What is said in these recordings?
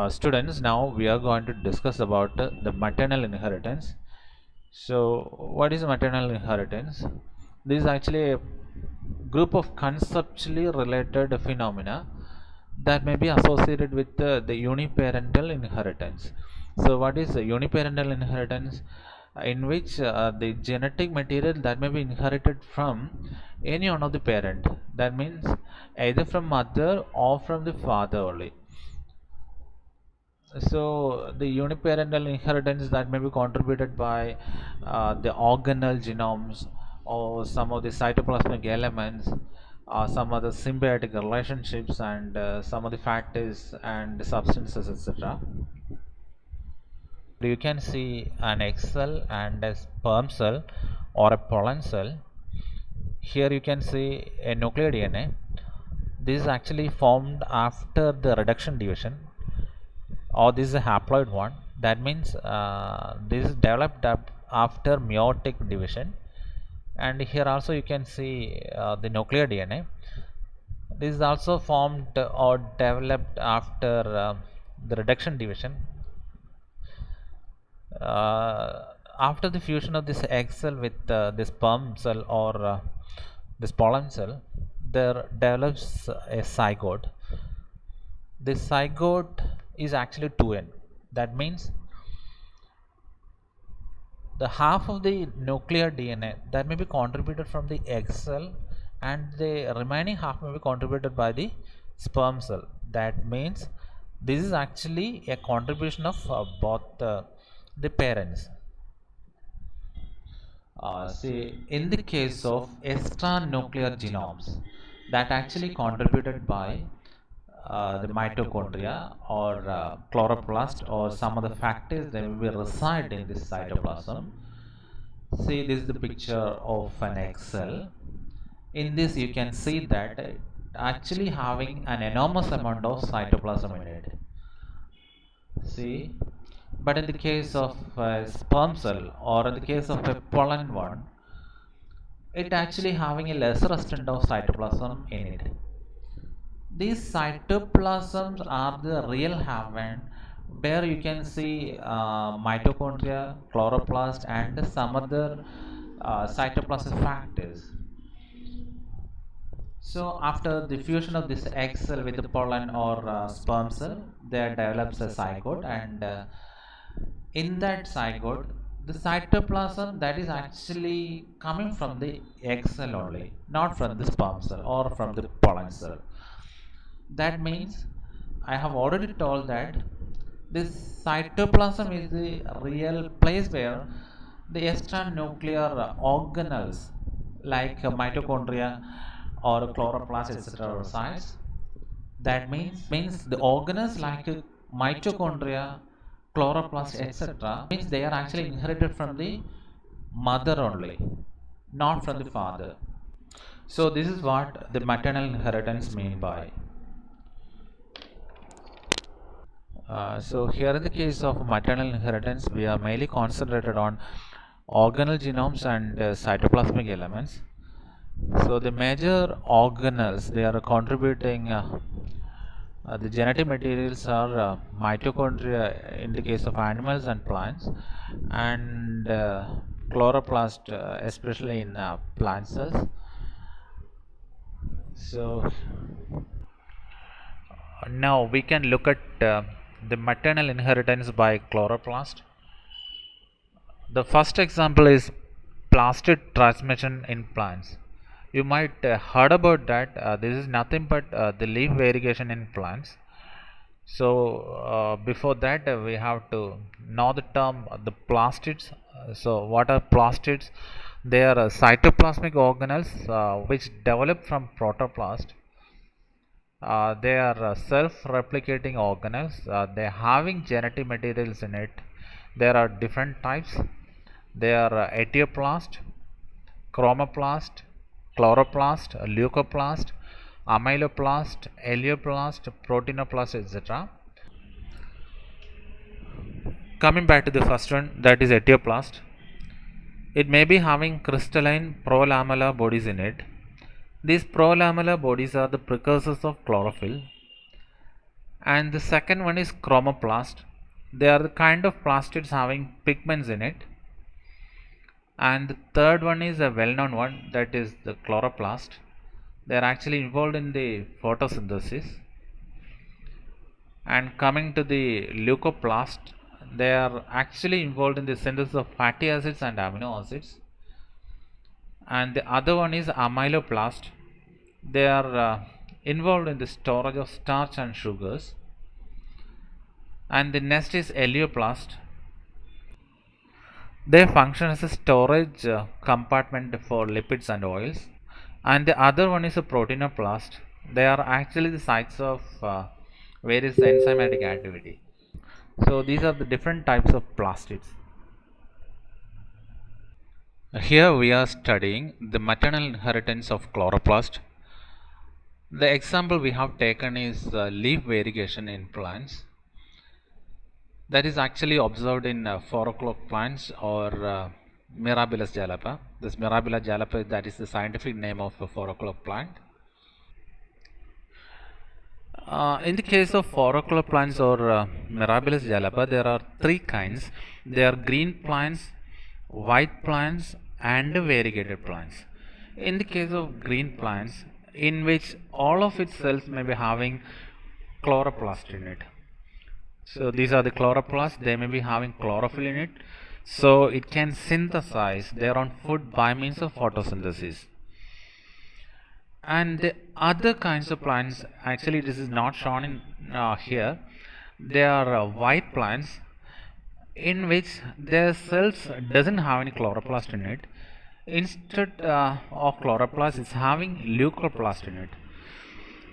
Students, now we are going to discuss about the maternal inheritance. So, what is maternal inheritance? This is actually a group of conceptually related phenomena that may be associated with the uniparental inheritance. So, what is uniparental inheritance? In which the genetic material that may be inherited from any one of the parent. That means either from mother or from the father only. So the uniparental inheritance that may be contributed by the organelle genomes or some of the cytoplasmic elements, some of the symbiotic relationships, and some of the factors and substances, etc. You can see an egg cell and a sperm cell or a pollen cell. Here you can see a nuclear DNA. This is actually formed after the reduction division, or this is a haploid one. That means this is developed up after meiotic division. And here also you can see the nuclear DNA. This is also formed or developed after the reduction division. After the fusion of this egg cell with this sperm cell or this pollen cell, there develops a zygote. This zygote is actually 2n. That means the half of the nuclear DNA that may be contributed from the egg cell, and the remaining half may be contributed by the sperm cell. That means this is actually a contribution of both the parents. Say in the case of extranuclear genomes that actually contributed by the mitochondria or chloroplast or some other factors that will reside in this cytoplasm. See, this is the picture of an egg cell. In this, you can see that actually having an enormous amount of cytoplasm in it. See, but in the case of a sperm cell or in the case of a pollen one, it actually having a lesser extent of cytoplasm in it. These cytoplasms are the real heaven where you can see mitochondria, chloroplast, and some other cytoplasmic factors. So after the fusion of this egg cell with the pollen or sperm cell, there develops a zygote, and in that zygote, the cytoplasm that is actually coming from the egg cell only, not from the sperm cell or from the pollen cell. That means I have already told that this cytoplasm is the real place where the extranuclear organelles like mitochondria or chloroplast etc. resides. That means the organelles like mitochondria, chloroplast etc. means they are actually inherited from the mother only, not from the father. So this is what the maternal inheritance mean by. So here in the case of maternal inheritance, we are mainly concentrated on organelle genomes and cytoplasmic elements. So the major organelles they are contributing the genetic materials are mitochondria in the case of animals and plants, and chloroplast especially in plant cells. So now we can look at the maternal inheritance by chloroplast. The first example is plastid transmission in plants. You might heard about that. This is nothing but the leaf variegation in plants. So before that, we have to know the term the plastids. So what are plastids? They are cytoplasmic organelles which develop from protoplast. They are self-replicating organelles. They are having genetic materials in it. There are different types. They are etioplast, chromoplast, chloroplast, leucoplast, amyloplast, helioplast, proteinoplast, etc. Coming back to the first one, that is etioplast. It may be having crystalline prolamellar bodies in it. These prolamellar bodies are the precursors of chlorophyll. And the second one is chromoplast. They are the kind of plastids having pigments in it. And the third one is a well-known one, that is the chloroplast. They are actually involved in the photosynthesis. And coming to the leucoplast, they are actually involved in the synthesis of fatty acids and amino acids. And the other one is amyloplast. They are involved in the storage of starch and sugars. And the next is helioplast. They function as a storage compartment for lipids and oils. And the other one is a proteinoplast. They are actually the sites of various enzymatic activity. So these are the different types of plastids. Here we are studying the maternal inheritance of chloroplast. The example we have taken is leaf variegation in plants. That is actually observed in 4 o'clock plants or Mirabilis jalapa. This Mirabilis jalapa, that is the scientific name of a 4 o'clock plant. In the case of 4 o'clock plants or Mirabilis jalapa, there are three kinds. They are green plants, white plants, and variegated plants. In the case of green plants, in which all of its cells may be having chloroplast in it. So these are the chloroplasts. They may be having chlorophyll in it, so it can synthesize their own food by means of photosynthesis. And the other kinds of plants, actually this is not shown in here. They are white plants in which their cells doesn't have any chloroplast in it. Instead of chloroplast, it's having leucoplast in it.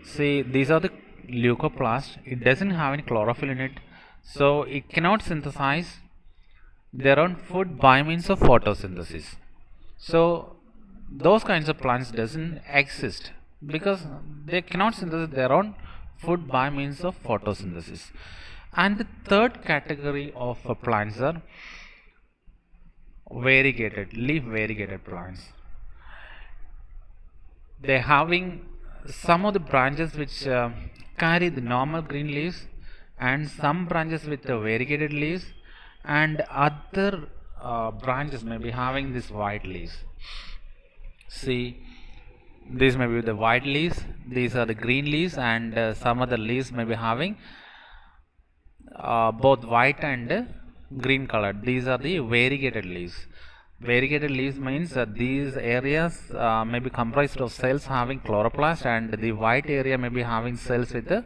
See, these are the leucoplast. It doesn't have any chlorophyll in it, so it cannot synthesize their own food by means of photosynthesis. So those kinds of plants doesn't exist because they cannot synthesize their own food by means of photosynthesis. And the third category of plants are leaf variegated plants. They having some of the branches which carry the normal green leaves, and some branches with the variegated leaves, and other branches may be having this white leaves. See, these may be the white leaves, these are the green leaves, and some other leaves may be having both white and green colored. These are the variegated leaves. Variegated leaves means that these areas may be comprised of cells having chloroplast, and the white area may be having cells with the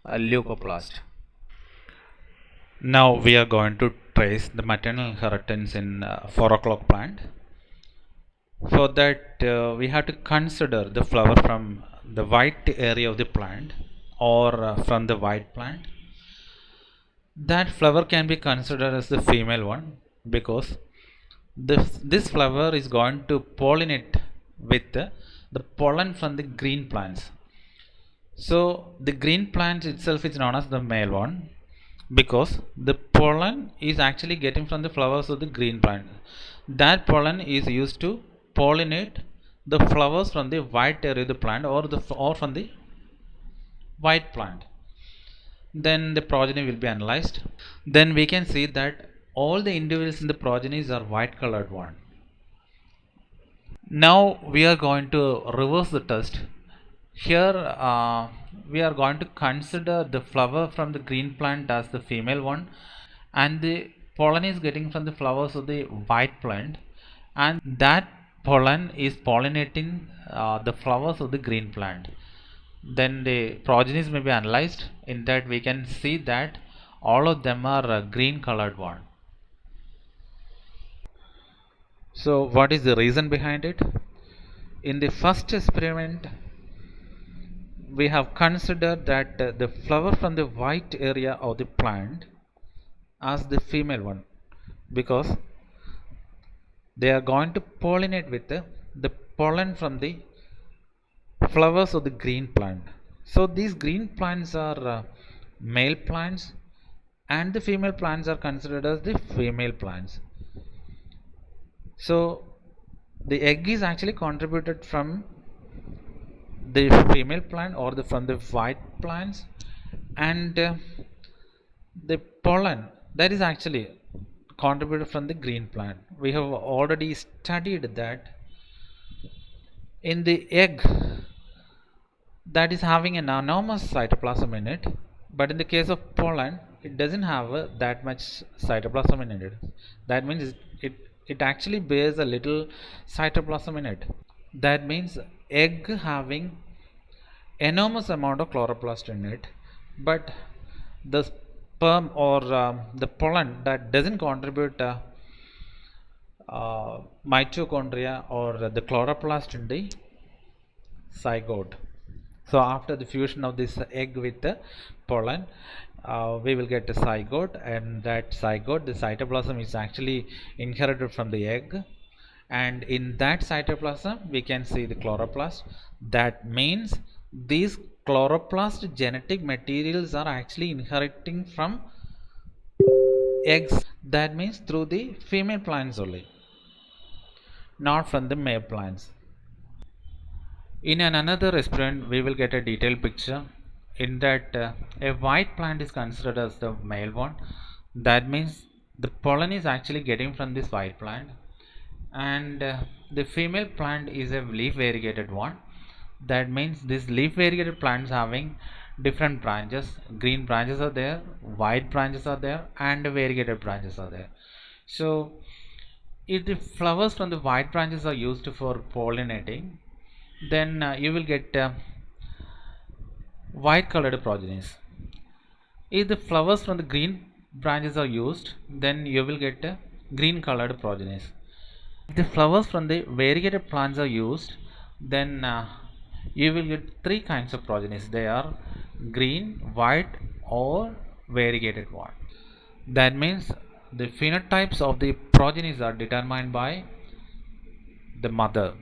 leucoplast. Now we are going to trace the maternal inheritance in 4 o'clock plant. For that we have to consider the flower from the white area of the plant or from the white plant. That flower can be considered as the female one because this flower is going to pollinate with the pollen from the green plants. So the green plant itself is known as the male one because the pollen is actually getting from the flowers of the green plant. That pollen is used to pollinate the flowers from the white area of the plant or from the white plant. Then the progeny will be analyzed. Then we can see that all the individuals in the progenies are white colored one. Now we are going to reverse the test. Here we are going to consider the flower from the green plant as the female one, and the pollen is getting from the flowers of the white plant, and that pollen is pollinating the flowers of the green plant. Then the progenies may be analyzed. In that we can see that all of them are green colored one. So what is the reason behind it? In the first experiment we have considered that the flower from the white area of the plant as the female one because they are going to pollinate with the pollen from the flowers of the green plant. So these green plants are male plants, and the female plants are considered as the female plants. So the egg is actually contributed from the female plant or from the white plants, and the pollen that is actually contributed from the green plant. We have already studied that in the egg that is having an enormous cytoplasm in it, but in the case of pollen it doesn't have that much cytoplasm in it. That means it actually bears a little cytoplasm in it. That means egg having enormous amount of chloroplast in it, but the sperm or the pollen that doesn't contribute mitochondria or the chloroplast in the zygote. So after the fusion of this egg with the pollen, we will get a zygote, and that zygote, the cytoplasm is actually inherited from the egg, and in that cytoplasm we can see the chloroplast. That means these chloroplast genetic materials are actually inheriting from eggs. That means through the female plants only, not from the male plants. In another experiment, we will get a detailed picture. In that, a white plant is considered as the male one. That means the pollen is actually getting from this white plant, and the female plant is a leaf variegated one. That means this leaf variegated plants having different branches. Green branches are there, white branches are there, and variegated branches are there. So, if the flowers from the white branches are used for pollinating, then you will get white colored progenies. If the flowers from the green branches are used, then you will get green colored progenies. If the flowers from the variegated plants are used, then you will get three kinds of progenies. They are green, white, or variegated one. That means the phenotypes of the progenies are determined by the mother.